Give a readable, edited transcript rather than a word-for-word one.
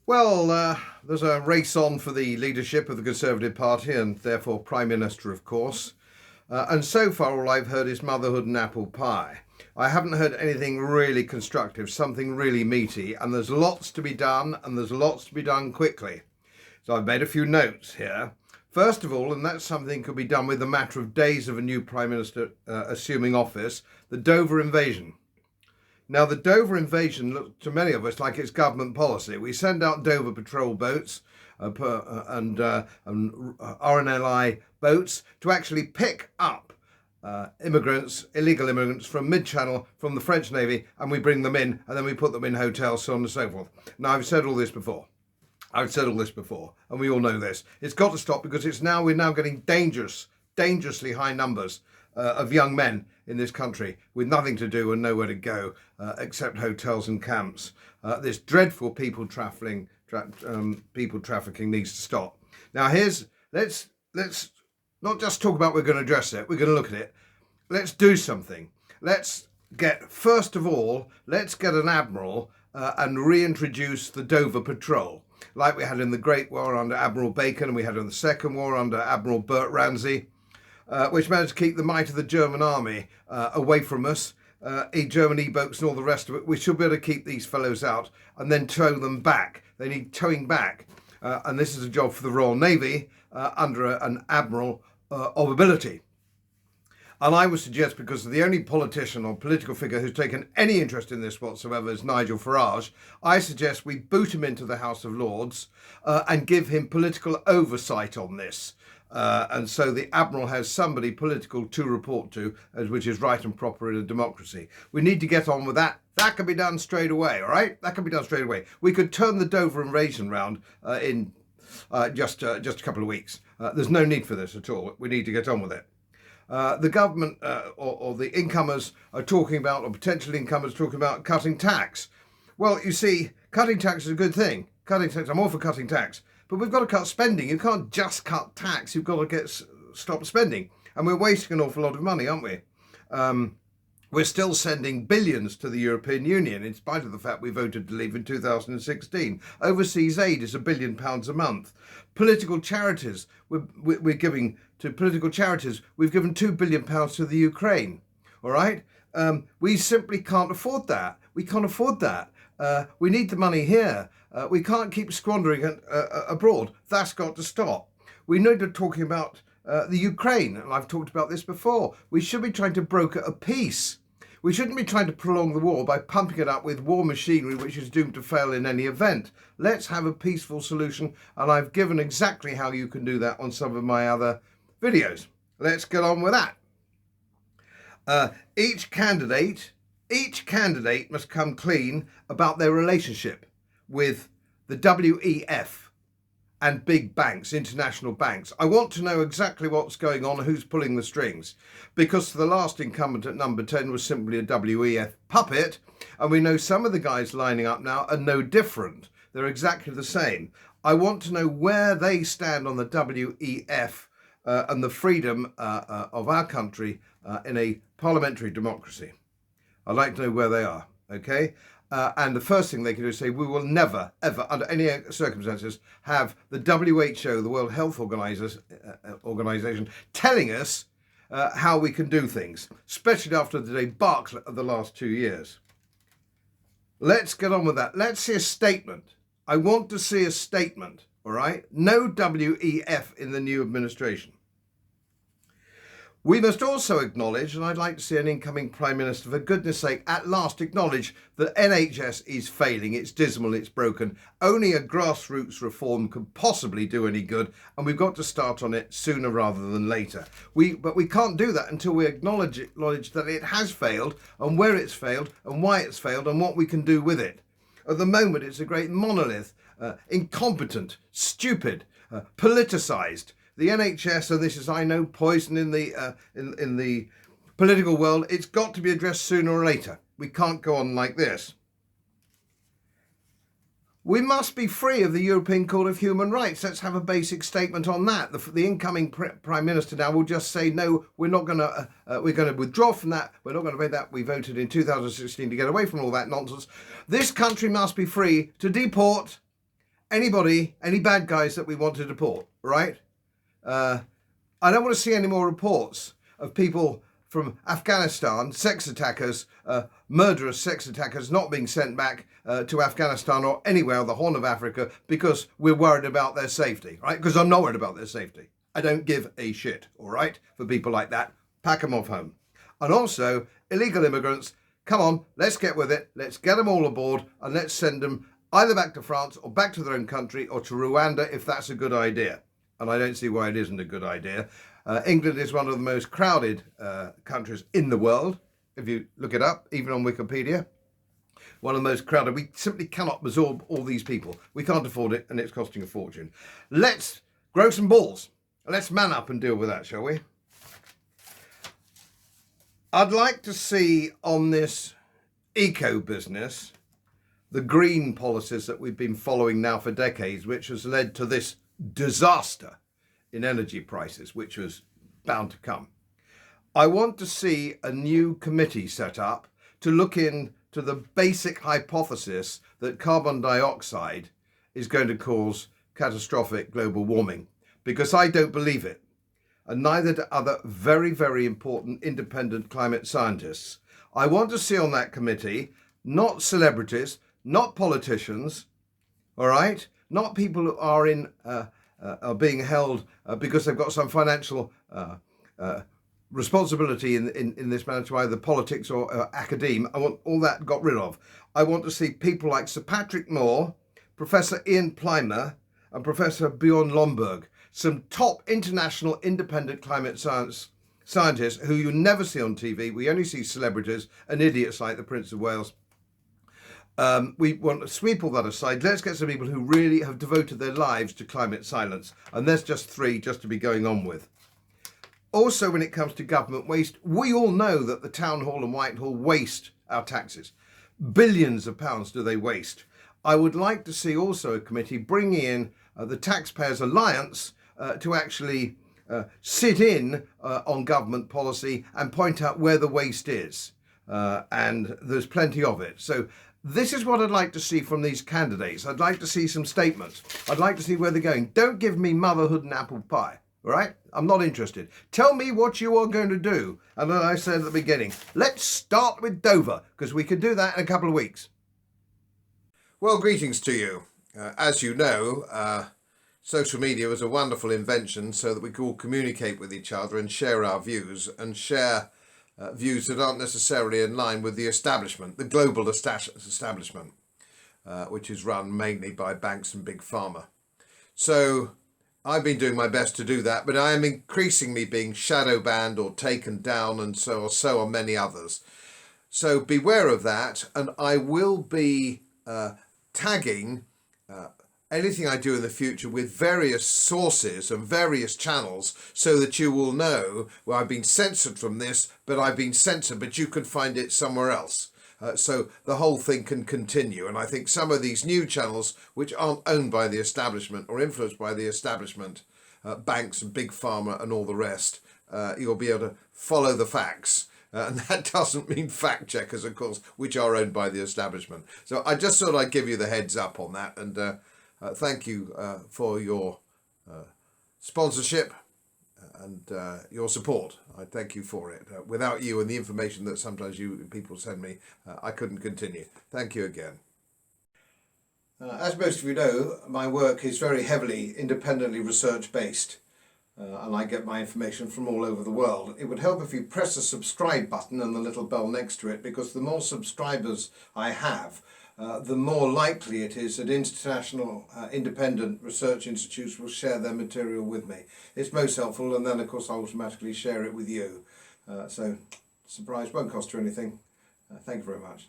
Well, there's a race on for the leadership of the Conservative Party and therefore Prime Minister, of course. And so far, all I've heard is motherhood and apple pie. I haven't heard anything really constructive, something really meaty, and there's lots to be done, and there's lots to be done quickly. So I've made a few notes here. First of all, and that's something could be done with a matter of days of a new Prime Minister assuming office, the Dover invasion. Now, the Dover invasion looks to many of us like it's government policy. We send out Dover patrol boats and RNLI boats to actually pick up illegal immigrants from mid-channel, from the French Navy, and we bring them in, and then we put them in hotels, so on and so forth. Now, I've said all this before, and we all know this. It's got to stop because we're now getting dangerously high numbers of young men in this country with nothing to do and nowhere to go except hotels and camps. This dreadful people trafficking needs to stop. Now, let's not just talk about we're going to address it. We're going to look at it. Let's do something. First of all, let's get an admiral and reintroduce the Dover Patrol, like we had in the Great War under Admiral Bacon, and we had in the Second War under Admiral Bert Ramsay. Which managed to keep the might of the German army away from us, German E-boats and all the rest of it. We should be able to keep these fellows out and then tow them back. They need towing back. And this is a job for the Royal Navy under an admiral of ability. And I would suggest, because the only politician or political figure who's taken any interest in this whatsoever is Nigel Farage, I suggest we boot him into the House of Lords and give him political oversight on this. And so the Admiral has somebody political to report to, which is right and proper in a democracy. We need to get on with that. That can be done straight away, all right? That can be done straight away. We could turn the Dover invasion round in just a couple of weeks. There's no need for this at all. We need to get on with it. The government or the incomers are talking about, or potential incomers talking about cutting tax. Well, you see, cutting tax is a good thing. I'm all for cutting tax. But we've got to cut spending. You can't just cut tax. You've got to stop spending. And we're wasting an awful lot of money, aren't we? We're still sending billions to the European Union, in spite of the fact we voted to leave in 2016. Overseas aid is £1 billion a month. Political charities, we're giving to political charities. We've given £2 billion to the Ukraine. All right? We simply can't afford that. We can't afford that. We need the money here. We can't keep squandering it abroad. That's got to stop. We need to be talking about the Ukraine, and I've talked about this before. We should be trying to broker a peace. We shouldn't be trying to prolong the war by pumping it up with war machinery which is doomed to fail in any event. Let's have a peaceful solution, and I've given exactly how you can do that on some of my other videos. Let's get on with that. Each candidate must come clean about their relationship with the WEF and big banks, international banks. I want to know exactly what's going on, who's pulling the strings, because the last incumbent at number 10 was simply a WEF puppet, and we know some of the guys lining up now are no different. They're exactly the same. I want to know where they stand on the WEF and the freedom of our country in a parliamentary democracy. I'd like to know where they are, okay? And the first thing they can do is say, we will never, ever, under any circumstances, have the WHO, the World Health Organization, telling us how we can do things, especially after the debacle of the last 2 years. Let's get on with that. Let's see a statement. I want to see a statement, all right? No WEF in the new administration. We must also acknowledge, and I'd like to see an incoming Prime Minister, for goodness sake, at last acknowledge that NHS is failing, it's dismal, it's broken. Only a grassroots reform could possibly do any good, and we've got to start on it sooner rather than later. But we can't do that until we acknowledge that it has failed, and where it's failed, and why it's failed, and what we can do with it. At the moment, it's a great monolith, incompetent, stupid, politicised. The NHS, and this is, I know, poison in the political world. It's got to be addressed sooner or later. We can't go on like this. We must be free of the European Court of Human Rights. Let's have a basic statement on that. The incoming Prime Minister now will just say, no, we're going to withdraw from that. We're not going to obey that. We voted in 2016 to get away from all that nonsense. This country must be free to deport anybody, any bad guys that we want to deport, right? I don't want to see any more reports of people from Afghanistan, sex attackers, murderous sex attackers, not being sent back to Afghanistan or anywhere on the Horn of Africa because we're worried about their safety, right? Because I'm not worried about their safety. I don't give a shit, all right, for people like that. Pack them off home. And also, illegal immigrants, come on, let's get with it. Let's get them all aboard and let's send them either back to France or back to their own country or to Rwanda if that's a good idea. And I don't see why it isn't a good idea. England is one of the most crowded countries in the world. If you look it up, even on Wikipedia, one of the most crowded. We simply cannot absorb all these people. We can't afford it, and it's costing a fortune. Let's grow some balls. Let's man up and deal with that, shall we? I'd like to see on this eco business the green policies that we've been following now for decades, which has led to this disaster in energy prices, which was bound to come. I want to see a new committee set up to look into the basic hypothesis that carbon dioxide is going to cause catastrophic global warming, because I don't believe it, and neither do other very, very important independent climate scientists. I want to see on that committee not celebrities, not politicians, all right, not people who are are being held because they've got some financial responsibility in this matter to either politics or academia. I want all that got rid of. I want to see people like Sir Patrick Moore, Professor Ian Plimer, and Professor Bjorn Lomborg, some top international independent climate scientists who you never see on TV. We only see celebrities and idiots like the Prince of Wales. We want to sweep all that aside. Let's get some people who really have devoted their lives to climate science. And there's just 3 just to be going on with. Also, when it comes to government waste, we all know that the Town Hall and Whitehall waste our taxes. Billions of pounds do they waste. I would like to see also a committee bringing in the Taxpayers Alliance to actually sit in on government policy and point out where the waste is. And there's plenty of it. So this is what I'd like to see from these candidates. I'd like to see some statements. I'd like to see where they're going. Don't give me motherhood and apple pie, all right? I'm not interested. Tell me what you are going to do. And as I said at the beginning, let's start with Dover, because we can do that in a couple of weeks. Well, greetings to you. As you know, social media was a wonderful invention so that we could all communicate with each other and share our views and share views that aren't necessarily in line with the establishment, the global establishment, which is run mainly by banks and big pharma. So I've been doing my best to do that, but I am increasingly being shadow banned or taken down, and so are many others. So beware of that, and I will be tagging anything I do in the future with various sources and various channels so that you will know, well, I've been censored from this, but I've been censored, but you can find it somewhere else. So the whole thing can continue. And I think some of these new channels, which aren't owned by the establishment or influenced by the establishment, banks and big pharma and all the rest, you'll be able to follow the facts. And that doesn't mean fact checkers, of course, which are owned by the establishment. So I just thought I'd give you the heads up on that. And thank you for your sponsorship and your support. I thank you for it. Without you and the information that sometimes you people send me, I couldn't continue. Thank you again. As most of you know, my work is very heavily independently research based. And I get my information from all over the world. It would help if you press the subscribe button and the little bell next to it, because the more subscribers I have, the more likely it is that international independent research institutes will share their material with me. It's most helpful, and then of course I automatically share it with you. So surprise, won't cost you anything. Thank you very much.